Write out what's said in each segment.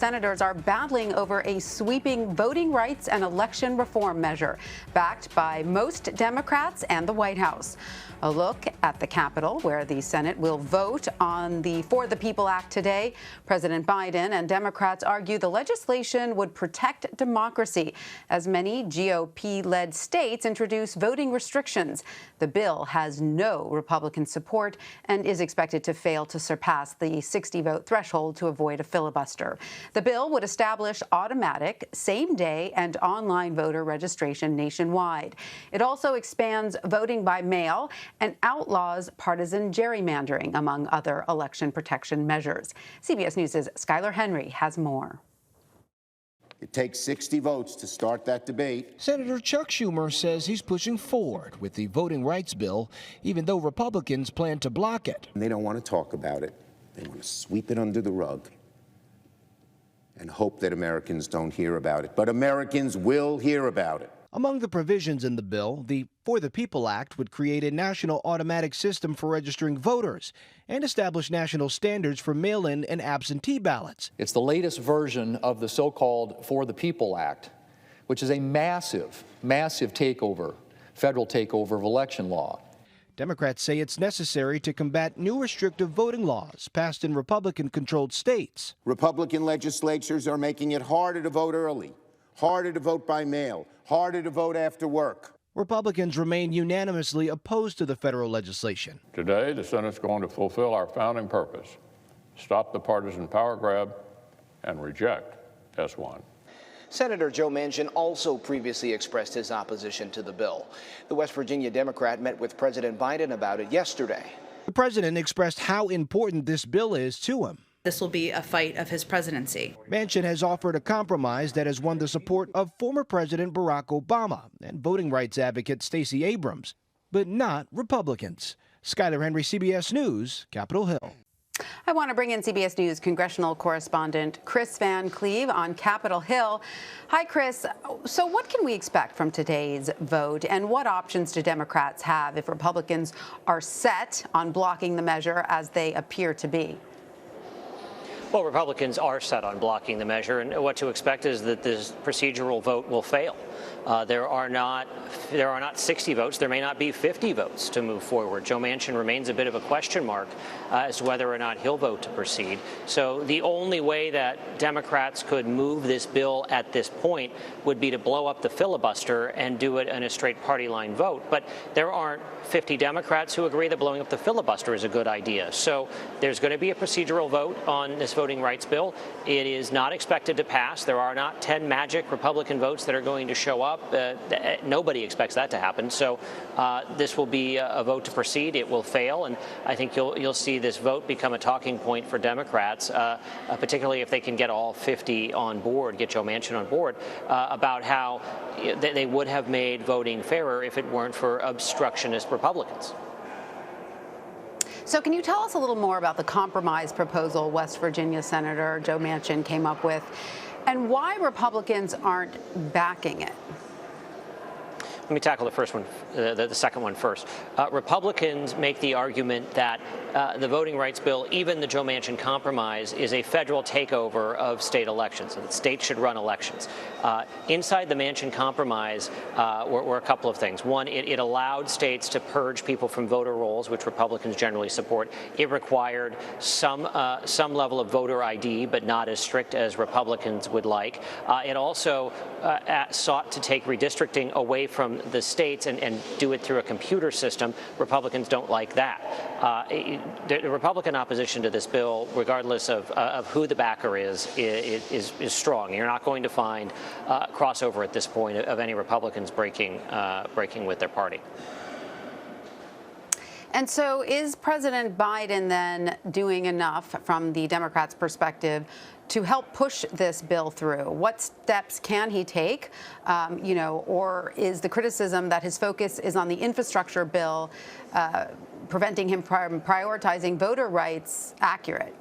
senators are battling over a sweeping voting rights and election reform measure, backed by most Democrats and the White House. A look at the Capitol, where the Senate will vote on the For the People Act today. President Biden and Democrats argue the legislation would protect democracy, as many GOP-led states introduce voting restrictions. The bill has no Republican support and is expected to fail to surpass the 60-vote threshold to avoid a filibuster. The bill would establish automatic, same-day, and online voter registration nationwide. It also expands voting by mail and outlaws partisan gerrymandering, among other election protection measures. CBS News' Skyler Henry has more. It takes 60 votes to start that debate. Senator Chuck Schumer says he's pushing forward with the voting rights bill, even though Republicans plan to block it. They don't want to talk about it. They want to sweep it under the rug and hope that Americans don't hear about it. But Americans will hear about it. Among the provisions in the bill, the For the People Act would create a national automatic system for registering voters and establish national standards for mail-in and absentee ballots. It's the latest version of the so-called For the People Act, which is a massive, massive takeover, federal takeover of election law. Democrats say it's necessary to combat new restrictive voting laws passed in Republican-controlled states. Republican legislatures are making it harder to vote early, harder to vote by mail, harder to vote after work. Republicans remain unanimously opposed to the federal legislation. Today, the Senate's going to fulfill our founding purpose, stop the partisan power grab, and reject S1. Senator Joe Manchin also previously expressed his opposition to the bill. The West Virginia Democrat met with President Biden about it yesterday. The president expressed how important this bill is to him. This will be a fight of his presidency. Manchin has offered a compromise that has won the support of former President Barack Obama and voting rights advocate Stacey Abrams, but not Republicans. Skyler Henry, CBS News, Capitol Hill. I want to bring in CBS News congressional correspondent Kris Van Cleave on Capitol Hill. Hi, Kris. So what can we expect from today's vote, and what options do Democrats have if Republicans are set on blocking the measure as they appear to be? Well, Republicans are set on blocking the measure, and what to expect is that this procedural vote will fail. There are not 60 votes. There may not be 50 votes to move forward. Joe Manchin remains a bit of a question mark as to whether or not he'll vote to proceed. So the only way that Democrats could move this bill at this point would be to blow up the filibuster and do it in a straight party line vote. But there aren't 50 Democrats who agree that blowing up the filibuster is a good idea. So there's going to be a procedural vote on this voting rights bill. It is not expected to pass. There are not 10 magic Republican votes that are going to show up. Nobody expects that to happen. So this will be a vote to proceed. It will fail, and I think you'll see this vote become a talking point for Democrats, particularly if they can get all 50 on board, get Joe Manchin on board, about how they would have made voting fairer if it weren't for obstructionist Republicans. So can you tell us a little more about the compromise proposal West Virginia Senator Joe Manchin came up with, and why Republicans aren't backing it? Let me tackle the first one, the second one first. Republicans make the argument that the voting rights bill, even the Joe Manchin compromise, is a federal takeover of state elections, and that states should run elections. Inside the Manchin compromise were a couple of things. One, it allowed states to purge people from voter rolls, which Republicans generally support. It required some level of voter ID, but not as strict as Republicans would like. It also sought to take redistricting away from the states and do it through a computer system. Republicans don't like that. The Republican opposition to this bill, regardless of who the backer is strong. You're not going to find crossover at this point of any Republicans breaking with their party. And so is President Biden then doing enough from the Democrats' perspective to help push this bill through? What steps can he take? Or is the criticism that his focus is on the infrastructure bill preventing him from prioritizing voter rights accurate?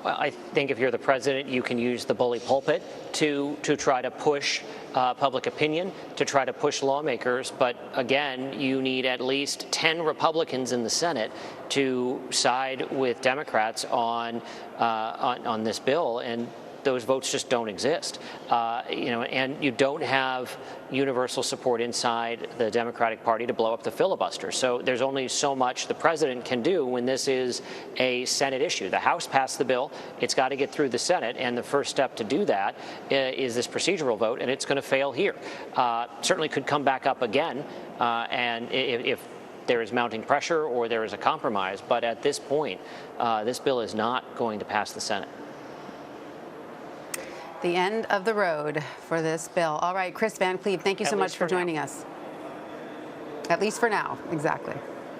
Well, I think if you're the president, you can use the bully pulpit to try to push public opinion, to try to push lawmakers. But again, you need at least 10 Republicans in the Senate to side with Democrats on this bill, and those votes just don't exist. And you don't have universal support inside the Democratic Party to blow up the filibuster. So there's only so much the president can do when this is a Senate issue. The House passed the bill. It's got to get through the Senate, and the first step to do that is this procedural vote, and it's going to fail here. Certainly could come back up again, and if there is mounting pressure or there is a compromise. But at this point, this bill is not going to pass the Senate. The end of the road for this bill. All right, Kris Van Cleave, thank you so much for joining us. At least for now, exactly.